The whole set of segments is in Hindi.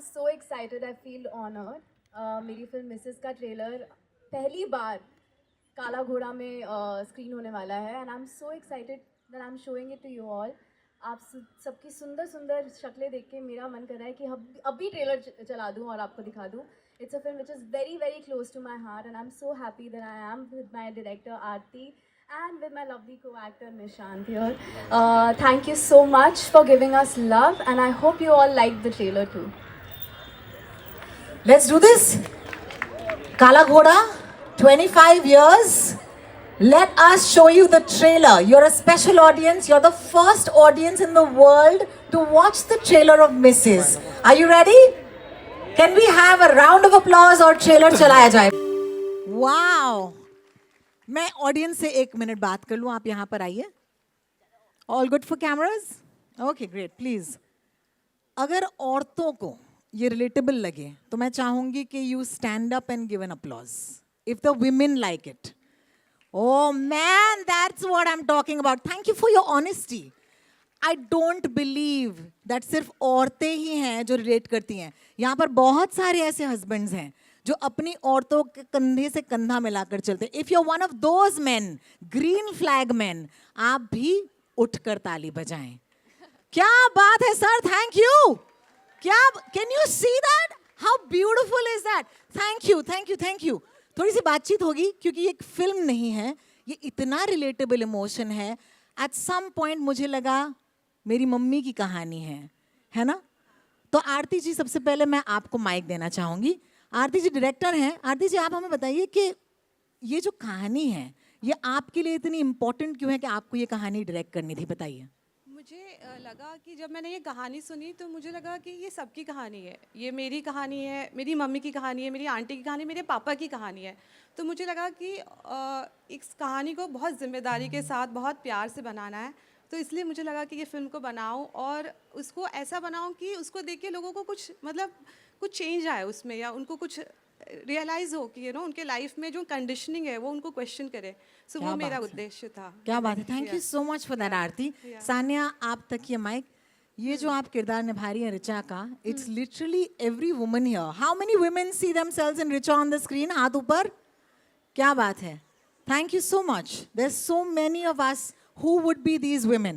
so excited. I feel honored. मेरी फिल्म मिसेस का ट्रेलर पहली बार काला घोड़ा में स्क्रीन होने वाला है and I am so excited that I am showing it to you all. आप सबकी सुंदर सुंदर शक्लें देख के मेरा मन कर रहा है कि अभी ट्रेलर चला दूँ और आपको दिखा दूँ. It's a film which is very very close to my heart and I'm so happy that I am with my director Aarti and with my lovely co-actor Nishant here. Thank you so much for giving us love and I hope you all liked the trailer too. Let's do this. Kala Ghoda, 25 years. Let us show you the trailer. You're a special audience. You're the first audience in the world to watch the trailer of Mrs. Are you ready? Can we have a round of applause और ट्रेलर चलाया जाए? Wow! मैं ऑडियंस से 1 मिनट बात कर लूँ, आप यहाँ पर आइए. All good for cameras? Okay, great. Please. अगर औरतों को ये रिलेटेबल लगे तो मैं चाहूंगी कि you stand up and give an applause if the women like it. Oh man, that's what I'm talking about. Thank you for your honesty. I don't believe that सिर्फ औरतें ही हैं जो रिलेट करती हैं. यहाँ पर बहुत सारे ऐसे हस्बैंड्स हैं जो अपनी औरतों के कंधे से कंधा मिलाकर चलते हैं. If you are one of those man, green flag man, आप भी उठकर ताली बजाएं. क्या बात है सर, थैंक यू. क्या, can you see that? How beautiful is that? Thank you, thank you, thank you. थोड़ी सी बातचीत होगी क्योंकि ये एक फिल्म नहीं है, ये इतना रिलेटेबल इमोशन है. एट सम पॉइंट मुझे लगा मेरी मम्मी की कहानी है ना? तो आरती जी, सबसे पहले मैं आपको माइक देना चाहूंगी. आरती जी डायरेक्टर हैं. आरती जी, आप हमें बताइए कि ये जो कहानी है ये आपके लिए इतनी इम्पोर्टेंट क्यों है कि आपको ये कहानी डायरेक्ट करनी थी, बताइए. मुझे लगा कि जब मैंने ये कहानी सुनी तो मुझे लगा कि ये सबकी कहानी है. ये मेरी कहानी है, मेरी मम्मी की कहानी है, मेरी आंटी की कहानी, मेरे पापा की कहानी है. तो मुझे लगा कि इस कहानी को बहुत जिम्मेदारी के साथ, बहुत प्यार से बनाना है. तो इसलिए मुझे लगा कि ये फिल्म को बनाऊं और उसको ऐसा बनाऊं कि उसको देख के लोगों को कुछ कुछ चेंज आए उसमें, या उनको कुछ रियलाइज़ हो कि उनके लाइफ में जो कंडीशनिंग है वो उनको क्वेश्चन करे. सो वो मेरा उद्देश्य था. क्या बात है. Thank you so much for that Aarti. Sania, आप तक ये माइक. ये जो आप किरदार निभा रही हैं रिचा का, it's literally every woman here. How many women see themselves in Richa on the screen? हाथ ऊपर. क्या बात है. Thank you so much. There are so many of us who would be these women.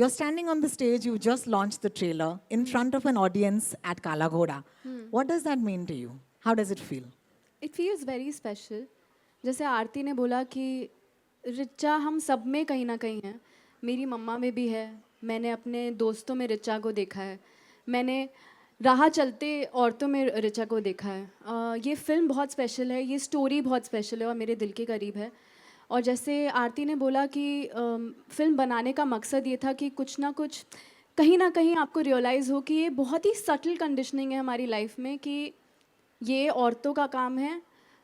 You're standing on the stage, you just launched the trailer in front of an audience at Kala Ghoda. What does that mean to you? How does it feel? It feels very special. जैसे आरती ने बोला कि रिचा हम सब में कहीं ना कहीं है. मेरी मम्मा में भी है. मैंने अपने दोस्तों में रिचा को देखा है. मैंने राह चलते औरतों में रिचा को देखा है. ये फिल्म बहुत स्पेशल है, ये स्टोरी बहुत स्पेशल है और मेरे दिल के करीब है. और जैसे आरती ने बोला कि फिल्म बनाने का मकसद ये था कि कुछ ना कुछ कहीं ना कहीं आपको रियलाइज़ हो कि ये बहुत ही सटल कंडीशनिंग है हमारी लाइफ में, कि ये औरतों का काम है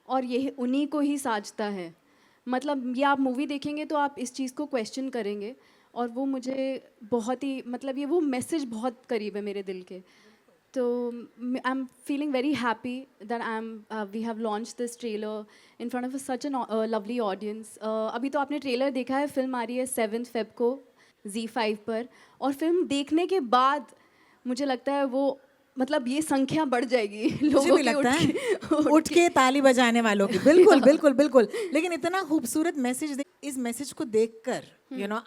और ये उन्हीं को ही साजता है. मतलब ये आप मूवी देखेंगे तो आप इस चीज़ को क्वेश्चन करेंगे और वो मुझे बहुत ही, मतलब ये वो मैसेज बहुत करीब है मेरे दिल के. So I'm feeling very happy that we have launched this trailer in front of such a lovely audience. अभी तो आपने ट्रेलर देखा है. फिल्म आ रही है 7 Feb को Z5 पर, और फिल्म देखने के बाद मुझे लगता है वो, मतलब ये संख्या बढ़ जाएगी लोगों की लगता है उठ के ताली बजाने वालों की. बिल्कुल बिल्कुल बिल्कुल. लेकिन इतना खूबसूरत मैसेज, इस मैसेज को देखकर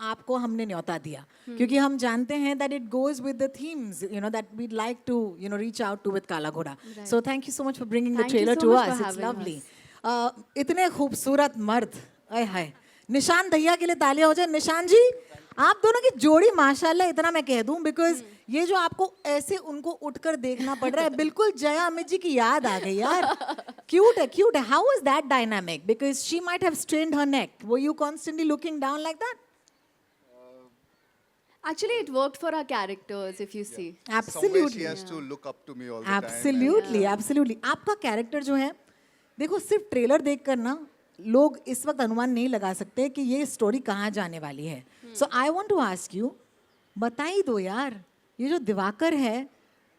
आपको हमने न्योता दिया क्योंकि हम जानते हैं that it goes with the themes that we'd like to reach out to with Kala Ghoda. So thank you so much for bringing the trailer to us. It's lovely. इतने खूबसूरत मर्द. आय हाय. निशान भैया के लिए तालियां हो जाए. निशान जी, आप दोनों की जोड़ी माशाल्लाह, इतना मैं कह दूं, बिकॉज ये जो आपको ऐसे उनको उठकर देखना पड़ रहा है, बिल्कुल जया अमित जी की याद आ गई यार. क्यूट है, क्यूट है. How was that dynamic? Because she might have strained her neck. Were you constantly looking down like that? Actually, it worked for our characters, if you see. Somewhere she has to look up to me all the time. Absolutely, absolutely. आपका कैरेक्टर जो है, देखो सिर्फ ट्रेलर देखकर ना लोग इस वक्त अनुमान नहीं लगा सकते कि ये स्टोरी कहाँ जाने वाली है. So I want to ask you, बता ही दो यार, ये जो दिवाकर है,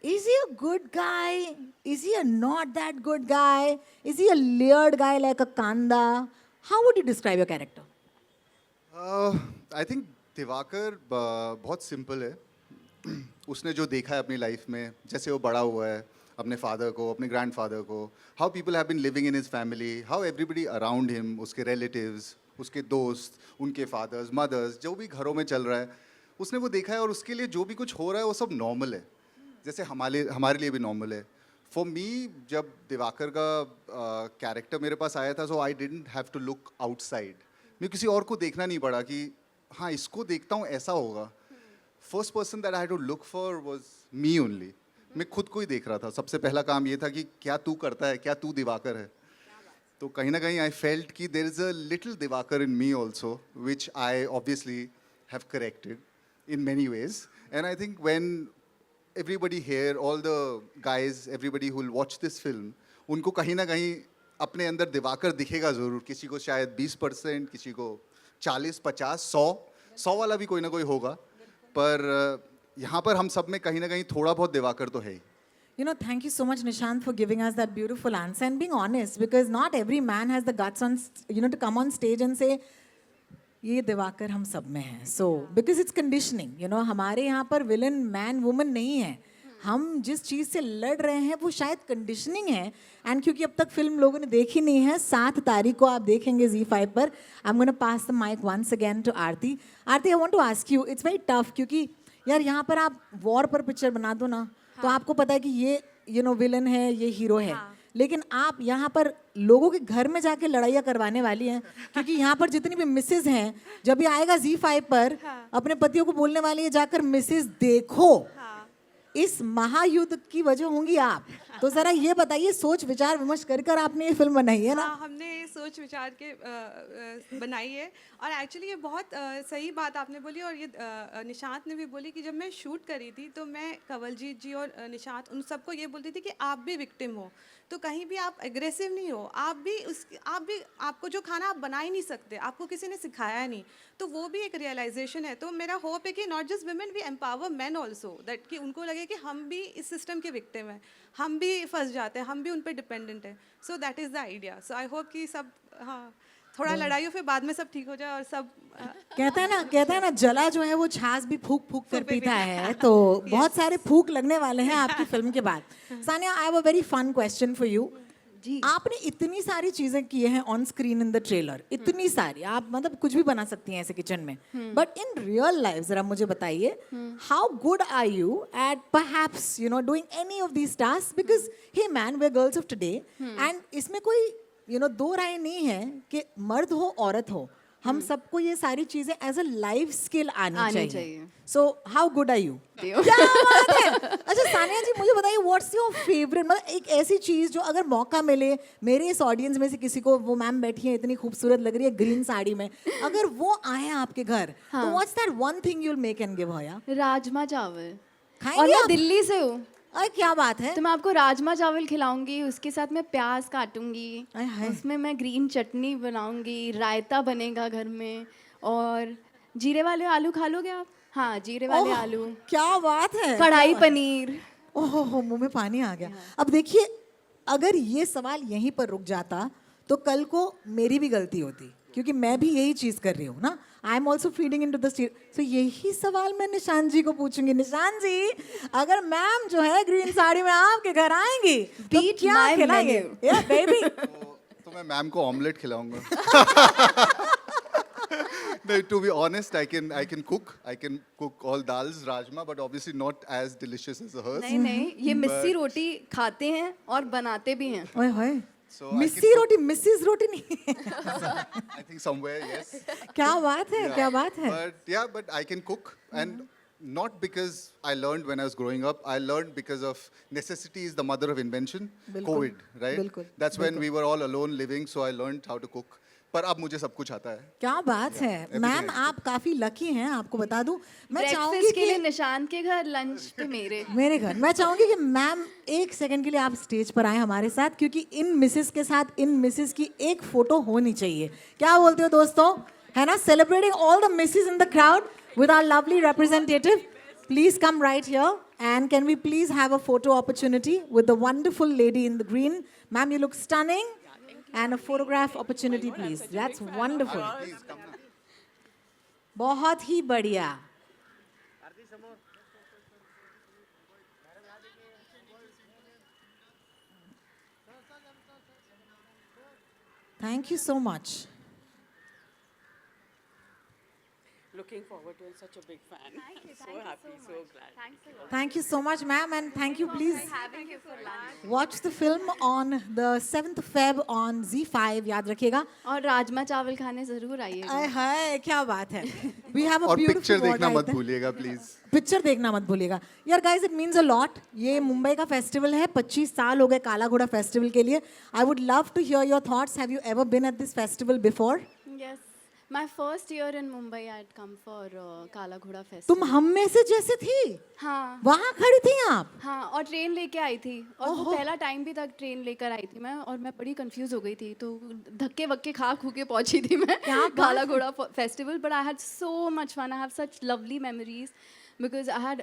is he a good guy? Is he a not that good guy? Is he a layered guy like a Kanda? How would you describe your character? I think Diwakar बहुत सिंपल है. उसने जो देखा है अपनी लाइफ में, जैसे वो बड़ा हुआ है, अपने फादर को, अपने ग्रैंडफादर को, how people have been living in his family, how everybody around him, उसके रिलेटिव्स, उसके दोस्त, उनके फादर्स मदर्स, जो भी घरों में चल रहा है, उसने वो देखा है और उसके लिए जो भी कुछ हो रहा है वो सब नॉर्मल है, जैसे हमारे लिए भी नॉर्मल है. फॉर मी, जब दिवाकर का कैरेक्टर मेरे पास आया था, so I didn't have to look outside. मैं किसी और को देखना नहीं पड़ा कि हाँ इसको देखता हूँ ऐसा होगा. First person that I had to look for was me only. मैं खुद को ही देख रहा था. सबसे पहला काम ये था कि क्या तू करता है, क्या तू दिवाकर है. तो कहीं ना कहीं आई फेल्ट कि there is a little Diwakar in me also, which I obviously have corrected in many ways. And I think when everybody here, all the guys, everybody who will watch this film, उनको कहीं ना कहीं अपने अंदर दिवाकर दिखेगा ज़रूर. किसी को शायद 20%, किसी को 40, 50, 100 वाला भी कोई ना कोई होगा. पर यहाँ पर हम सब में कहीं ना कहीं थोड़ा बहुत दिवाकर तो है ही. You know, thank you so much, Nishant, for giving us that beautiful answer and being honest, because not every man has the guts on, to come on stage and say, ये दिवाकर हम सब में है. सो बिकॉज इट्स कंडीशनिंग, हमारे यहाँ पर विलन मैन वुमन नहीं है. हम जिस चीज़ से लड़ रहे हैं वो शायद कंडीशनिंग है. एंड क्योंकि अब तक फिल्म लोगों ने देखी नहीं है, 7 तारीख को आप देखेंगे ZEE5 पर. I am gonna pass the mic once again to Aarti. Aarti, I want to ask you, it's very tough, क्योंकि यार यहाँ पर आप वॉर पर पिक्चर बना दो ना, तो आपको पता है कि ये विलन है, ये हीरो है. लेकिन आप यहाँ पर लोगों के घर में जाके लड़ाइयाँ करवाने वाली हैं, क्योंकि यहाँ पर जितनी भी मिसेज हैं, जब ये आएगा ZEE5 पर, अपने पतियों को बोलने वाली है जाकर मिसेज देखो. इस महायुद्ध की वजह होंगी आप. तो जरा ये बताइए, सोच विचार विमर्श कर आपने ये फिल्म बनाई है ना? हाँ, हमने ये सोच विचार के बनाई है. और एक्चुअली ये बहुत सही बात आपने बोली, और ये निशांत ने भी बोली कि जब मैं शूट करी थी तो मैं कंवलजीत जी और निशांत उन सबको ये बोलती थी कि आप भी विक्टिम हो, तो कहीं भी आप एग्रेसिव नहीं हो. आप भी आपको जो खाना आप बना ही नहीं सकते, आपको किसी ने सिखाया नहीं, तो वो भी एक रियलाइजेशन है. तो मेरा होप है कि not just women, we empower man also, that कि उनको लगे कि हम भी इस सिस्टम के विक्टिम हैं, हम भी फंस जाते हैं, हम भी उन पर डिपेंडेंट हैं. So that is the idea. So I hope कि सब, हाँ, थोड़ा लड़ाई हो, फिर बाद में सब ठीक हो जाए और सब कहते हैं ना जला जो है वो छाछ भी फूक फूक कर पीता है. तो बहुत सारे फूक लगने वाले हैं आपकी फिल्म के बाद. Sania, I have a very fun question for you. जी, आपने इतनी सारी चीजें की हैं on screen in the trailer, इतनी सारी, आप मतलब कुछ भी बना सकती हैं ऐसे किचन में. बट इन रियल लाइफ जरा मुझे बताइए, how good are you at perhaps doing any of these task? Because hey man, we are girls of today, and इसमें कोई दो राय नहीं है कि मर्द हो औरत हो, हम सबको ये सारी चीजें एज अ लाइफ स्किल आनी चाहिए. So how good are you? क्या बात है. अच्छा सानिया जी, मुझे बताइए, व्हाट्स योर फेवरेट, मतलब एक ऐसी चीज जो अगर मौका मिले, मेरे इस ऑडियंस में से किसी को, वो मैम बैठी है इतनी खूबसूरत लग रही है ग्रीन साड़ी में, अगर वो आए आपके घर, तो what's that one thing you will make and give her? Rajma चावल. और खाएंगे मैं आप? दिल्ली से हूँ. अरे क्या बात है. तो मैं आपको राजमा चावल खिलाऊंगी, उसके साथ मैं प्याज काटूंगी, आय हाय. उसमें मैं ग्रीन चटनी बनाऊंगी, रायता बनेगा घर में, और जीरे वाले आलू खा लोगे आप? हाँ, जीरे वाले ओह, आलू, क्या बात है. कढ़ाई पनीर. ओहो हो, मुंह में पानी आ गया. अब देखिए, अगर ये सवाल यहीं पर रुक जाता तो कल को मेरी भी गलती होती, क्योंकि मैं भी यही चीज कर रही हूँ ना. I am also feeding in to the steer. तो यही सवाल मैं निशांत जी को पूछूंगी. निशांत जी, अगर मैम जो है ग्रीन साड़ी में आपके घर आएंगी, तो Beat क्या my खिलाएंगे? menu. Yeah, baby. तो मैं मैम को ऑमलेट खिलाऊंगा. No, to be honest, I can cook all dals, rajma, but obviously not as delicious as hers. नहीं, ये मिस्सी रोटी खाते हैं और बनाते भी हैं. ओए होए, So I missi can roti, Mrs रोटी नहीं. I think somewhere, yes. क्या बात है, Yeah. क्या बात है. But I can cook, and not because I learned when I was growing up. I learned because of necessity is the mother of invention. बिल्कुल, COVID, right? बिल्कुल, That's when we were all alone living, so I learned how to cook. पर अब मुझे सब कुछ आता है. क्या बात है. मैम, आप काफी लकी हैं, आपको बता दूं. मैं चाहूंगी ब्रेकफास्ट के लिए कि निशान के घर, लंच पे मेरे घर, मैं चाहूंगी कि मैम एक सेकंड के लिए आप स्टेज पर आए हमारे साथ, क्योंकि इन मिसेस के साथ इन मिसेस की एक फोटो होनी चाहिए. क्या बोलते हो दोस्तों, है ना? Celebrating all the Mrs in the crowd with our lovely representative. Please come right here, and can we please have a photo opportunity with the wonderful lady in the green? Ma'am, you look stunning, and a photograph opportunity, please. That's wonderful. बहुत ही बढ़िया. Thank you so much. Looking forward to, and such a big fan. So happy, so glad. Thank you so much, ma'am, and thank you. Please having you for lunch. watch the film on the 7th of Feb on Z5. याद रखिएगा. और राजमा चावल खाने ज़रूर आइएगा. आय हाय क्या बात है. We have a और beautiful पिक्चर देखना ward मत right there. भूलिएगा प्लीज. पिक्चर देखना मत भूलिएगा. यार guys, it means a lot. ये मुंबई का फेस्टिवल है. 25 साल हो गए काला घोड़ा फेस्टिवल के लिए. I would love to hear your thoughts. Have you ever been at this festival before? Yes. My first year in Mumbai, I had come for Kala Ghoda Festival. तुम हम में से जैसे थी. हाँ. वहाँ खड़ी थी आप. हाँ, और ट्रेन लेके आई थी और वो पहला टाइम भी तक ट्रेन लेकर आई थी मैं, और मैं बड़ी कंफ्यूज हो गई थी, तो धक्के वक्के खा खू के पहुंची थी मैं Kala Ghoda festival. But I had so much fun. I have such lovely memories because I had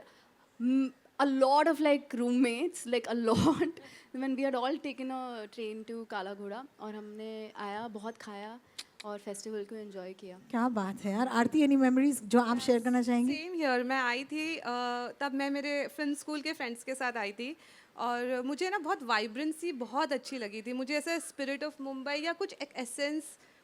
a lot of like roommates, like a lot. When we had all taken a train to Kala Ghoda और हमने आया, बहुत खाया और फेस्टिवल को एंजॉय किया. क्या बात है यार. आरती, एनी मेमोरीज जो आप शेयर करना चाहेंगी? Same here. मैं आई थी तब मैं मेरे फिल्म स्कूल के फ्रेंड्स के साथ आई थी, और मुझे ना बहुत वाइब्रेंसी बहुत अच्छी लगी थी. मुझे ऐसा स्पिरिट ऑफ मुंबई या कुछ एक एसेंस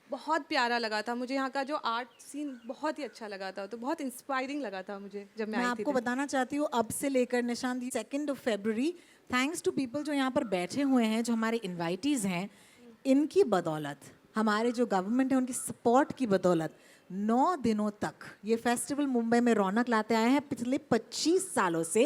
बहुत प्यारा लगा था मुझे. यहाँ का जो आर्ट सीन बहुत ही अच्छा लगा था, तो बहुत इंस्पायरिंग लगा था मुझे जब मैं आई थी. आपको बताना चाहती हूँ, अब से लेकर निशांत 2 फरवरी, थैंक्स टू पीपल जो यहाँ पर बैठे हुए हैं, जो हमारे इनवाइटीज़ हैं, इनकी बदौलत, हमारे जो गवर्नमेंट है उनकी सपोर्ट की बदौलत 9 दिनों तक ये फेस्टिवल मुंबई में रौनक लाते आए हैं पिछले 25 सालों से.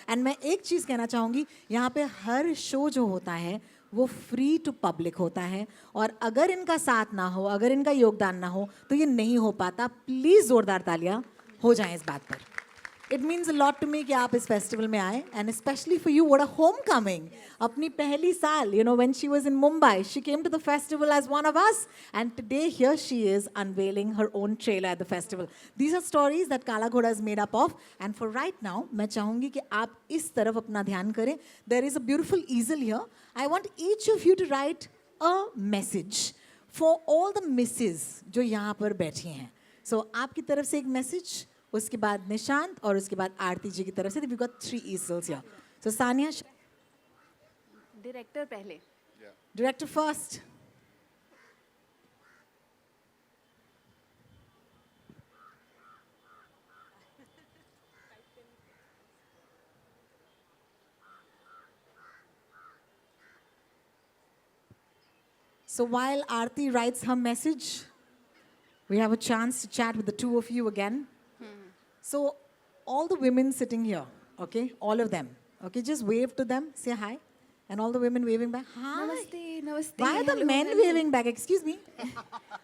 एंड मैं एक चीज़ कहना चाहूँगी, यहाँ पे हर शो जो होता है वो फ्री टू पब्लिक होता है, और अगर इनका साथ ना हो, अगर इनका योगदान ना हो, तो ये नहीं हो पाता. प्लीज़ ज़ोरदार तालियां हो जाएं इस बात पर. It means a lot to me कि आप इस फेस्टिवल में आए, and specially for you, what a homecoming. अपनी पहली साल, you know, when she was in Mumbai, she came to the festival as one of us, and today here she is unveiling her own trailer at the festival. These are stories that Kala Ghoda is made up of. And for right now मैं चाहूँगी कि आप इस तरफ अपना ध्यान करें. There is a beautiful easel here. I want each of you to write a message for all the misses जो यहाँ पर बैठी हैं. So आपकी तरफ से एक मैसेज, उसके बाद निशांत, और उसके बाद आरती जी की तरफ से. We've got 3 easels here. So Sania, director पहले. director first. So while Aarti writes her message, we have a chance to chat with the two of you again. So all the women sitting here, okay, all of them, okay, just wave to them, say hi. And all the women waving back, hi. नमस्ते, नमस्ते. Why are the men waving back? Excuse me.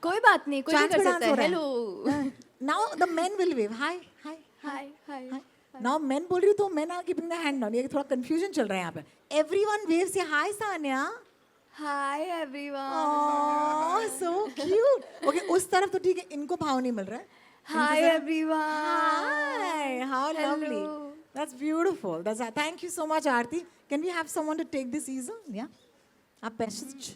कोई बात नहीं, कोई भी Chance कर पे सकता dance हो है. रहा है. Hello. Now the men will wave, hi, hi, hi hi. hi. Now men बोल रही हूँ तो men are keeping the hand down. ये थोड़ा confusion चल रहा है यहाँ पे. Everyone wave, say hi, Sanya. Hi everyone. Oh, so cute. Okay, उस तरफ तो ठीक है, इनको भाव नहीं मिल रहा है. Hi everyone. Hi, how lovely. Hello. That's beautiful. Thank you so much, Aarti. Can we have someone to take this easel? Yeah. A passage.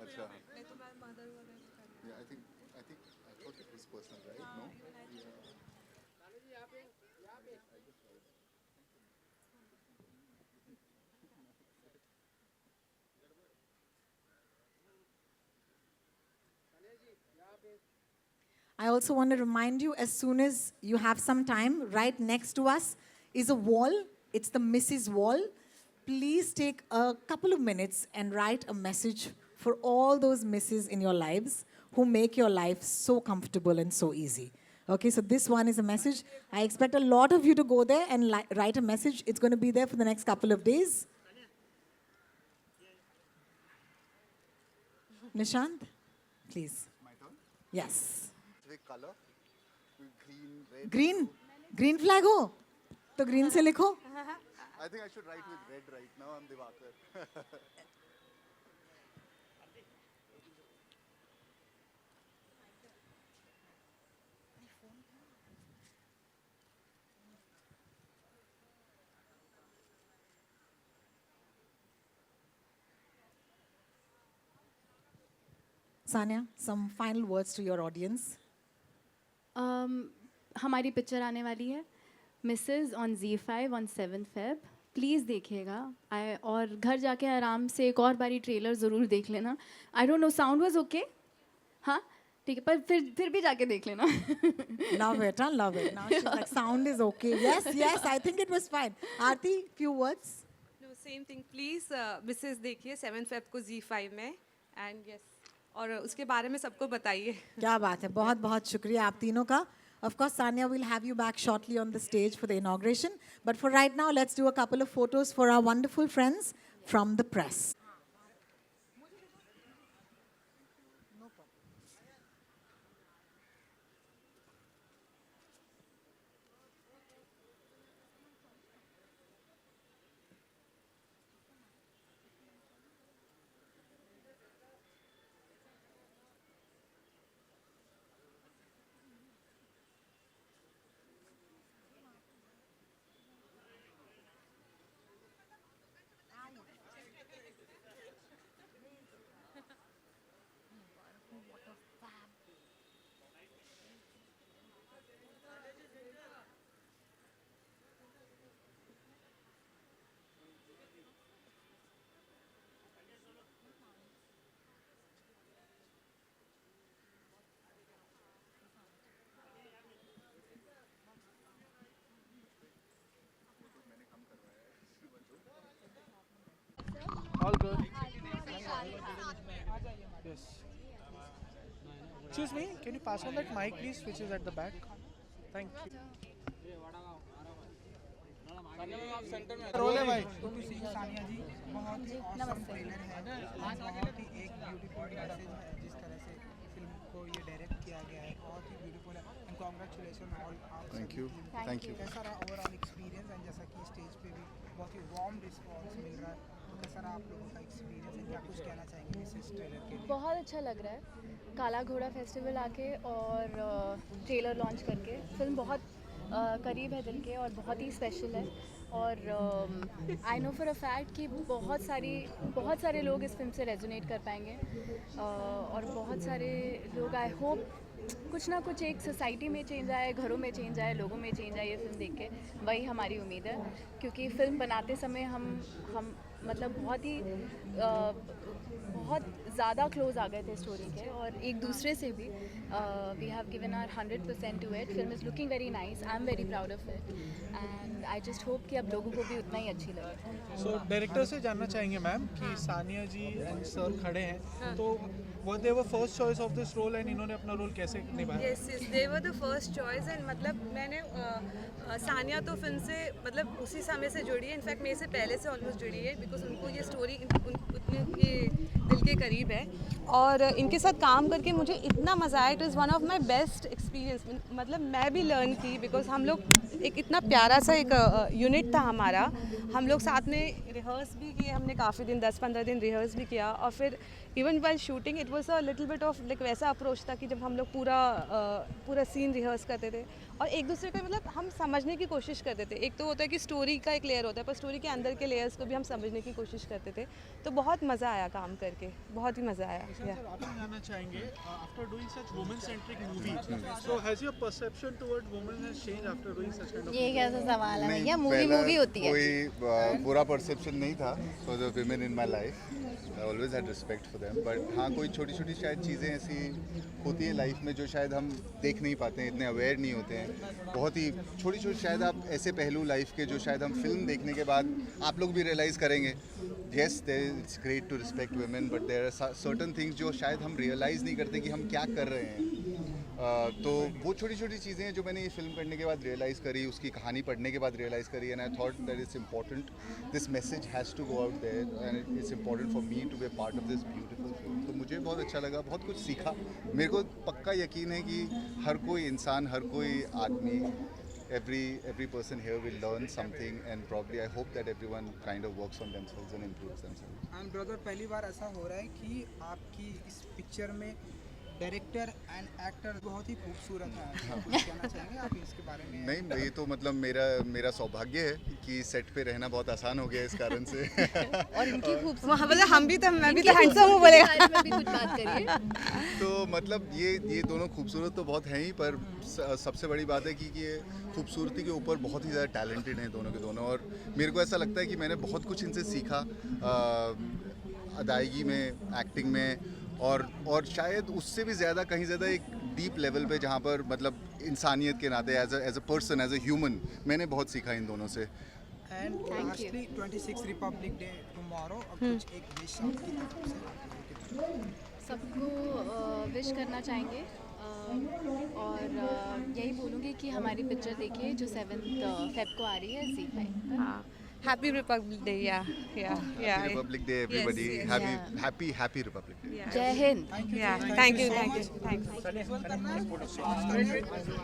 अच्छा. Yeah, I thought it was personal, right? No. I also want to remind you, as soon as you have some time, right next to us is a wall. It's the Mrs. Wall. Please take a couple of minutes and write a message for all those misses in your lives who make your life so comfortable and so easy. Okay, so this one is a message. I expect a lot of you to go there and write a message. It's going to be there for the next couple of days. Nishant, please. My turn. Yes. Specific color. Green, red. Green green flag हो तो ग्रीन से लिखो. I think I should write with red right now. I'm Divakar. Sanya, some final words to your audience. हमारी पिक्चर आने वाली है Mrs on Z5 on 7 Feb. Please देखिएगा. और घर जाके आराम से एक और बारी ट्रेलर ज़रूर देख लेना. I don't know sound was okay. हाँ ठीक है, पर फिर भी जाके देख लेना. Love it, huh? Love it. Now she's like, sound is okay. Yes, yes, I think it was fine. Aarti, few words. No same thing please Mrs देखिए 7 Feb को Z5 में एंड यस और उसके बारे में सबको बताइए. क्या बात है, बहुत बहुत शुक्रिया आप तीनों का. Of course, Sanya will have you back shortly on the stage for the inauguration. But for right now, let's do a couple of photos for our wonderful friends from the press. All good. Yes. Excuse me, can you pass on that mic, please, which is at the back? Thank you. Role है भाई. सानिया जी बहुत ही ऑसम ट्रेलर है बहुत ही एक ब्यूटीफुल मैसेज है जिस तरह से फिल्म को ये डायरेक्ट किया गया है बहुत ही ब्यूटीफुल है एंड कांग्रेचुलेशन ऑल आप थैंक यू. Thank you. कैसा रहा ओवरऑल एक्सपीरियंस एंड जैसा कि स्टेज पे भी बहुत ही वार्म रिस्पॉन्स मिल रहा है तो कैसा रहा आप लोगों का एक्सपीरियंस एंड क्या कुछ कहना चाहेंगे इस ट्रेलर के लिए. बहुत अच्छा लग रहा है काला घोड़ा फेस्टिवल आके और ट्रेलर लॉन्च करके. फिल्म बहुत करीब है दिल के और बहुत ही स्पेशल है. और I know for a fact कि बहुत सारे लोग इस फिल्म से रेजोनेट कर पाएंगे. और बहुत सारे लोग आई होप कुछ ना कुछ एक सोसाइटी में चेंज आए, घरों में चेंज आए, लोगों में चेंज आए ये फिल्म देख के. वही हमारी उम्मीद है क्योंकि फिल्म बनाते समय हम मतलब बहुत ज़्यादा क्लोज आ गए थे स्टोरी के और एक दूसरे से भी we have given our 100% to it. Film is looking very nice. I am very proud of it and I just hope कि अब लोगों को भी उतना ही अच्छी लगे. सो डायरेक्टर से जानना चाहेंगे मैम कि सानिया जी एंड सर खड़े हैं तो वो they were first choice of this role and इन्होंने अपना रोल कैसे निभाया. Yes they were the first choice and मतलब मैंने सानिया तो फिल्म से मतलब उसी समय से जुड़ी है. इनफैक्ट मेरे से पहले से ऑलमोस्ट जुड़ी है बिकॉज उनको ये स्टोरी उतनी दिल के करीब है और इनके साथ काम करके मुझे इतना मज़ा आया. It is one of my best experience. मतलब मैं भी लर्न की बिकॉज हम लोग एक इतना प्यारा सा एक यूनिट था हमारा. हम लोग साथ में रिहर्स भी किए. हमने काफ़ी दिन 10-15 दिन रिहर्स भी किया और फिर even while shooting it was a little bit of like वैसा अप्रोच था कि जब हम लोग पूरा सीन रिहर्स करते थे और एक दूसरे का मतलब हम समझने की कोशिश करते थे. एक तो होता है कि स्टोरी का एक लेयर होता है पर स्टोरी के अंदर के लेयर्स को भी हम समझने की कोशिश करते थे. तो बहुत मज़ा आया काम करके. बहुत ही मज़ा आया. सर आप जानना चाहेंगे after doing such women centric movie so has your perception toward women has change after doing such kind of. ये कैसा सवाल है भैया. पहला मूवी होती है. कोई बुरा परसेप्शन नहीं था for the women in my life. I always had respect for them but हाँ कोई छोटी छोटी शायद चीज़ें ऐसी होती हैं लाइफ में जो शायद हम देख नहीं पाते हैं, इतने अवेयर नहीं होते हैं. बहुत ही छोटी छोटी शायद आप ऐसे पहलू लाइफ के जो शायद हम फिल्म देखने के बाद आप लोग भी रियलाइज़ करेंगे. Yes it's great to respect women but there are certain things जो शायद हम रियलाइज़ नहीं करते कि हम क्या कर रहे हैं. तो वो छोटी छोटी चीज़ें हैं जो मैंने ये फिल्म करने के बाद रियलाइज़ करी, उसकी कहानी पढ़ने के बाद रियलाइज़ करी and I thought that it's important. This message has to go out there and it's important for me to be part of this beautiful film. तो मुझे बहुत अच्छा लगा, बहुत कुछ सीखा. मेरे को पक्का यकीन है कि हर कोई इंसान, हर कोई आदमी every person here will learn something and probably I hope that everyone kind of works on themselves and improves themselves. And brother पहली बार ऐसा हो रहा है कि आपकी इस पिक्चर में डायरेक्टर एंड एक्टर बहुत ही खूबसूरत है, कुछ कहना चाहेंगे आप इसके बारे में? नहीं, ये तो मतलब मेरा सौभाग्य है कि सेट पे रहना बहुत आसान हो गया इस कारण से। और इनकी खूबसूरती वहाँ मतलब हम भी तो मैं भी इनकी तो हैंडसम हूँ खूबसूरती बोलेगा। के बारे में भी कुछ बात करिए। तो मतलब ये दोनों खूबसूरत तो बहुत हैं ही, पर सबसे बड़ी बात है कि ये खूबसूरती के ऊपर बहुत ही ज़्यादा टैलेंटेड हैं दोनों के दोनों। और मेरे को ऐसा लगता है कि मैंने बहुत कुछ इनसे सीखा, अदायगी में, एक्टिंग में, और शायद उससे भी ज़्यादा कहीं ज़्यादा एक डीप लेवल पे, जहाँ पर मतलब इंसानियत के नाते as a person, as a human, मैंने बहुत सीखा इन दोनों से। And lastly 26 Republic Day tomorrow, अब कुछ एक विश आपकी तरफ से। सबको विश करना चाहेंगे और यही बोलूँगी कि हमारी पिक्चर देखिए जो 7 फेब को आ रही है Z5 पर। हाँ, हैप्पी रिपब्लिक डे, या Happy Republic Day, everybody. yes. Happy Republic Day. जय हिंद। Thank you.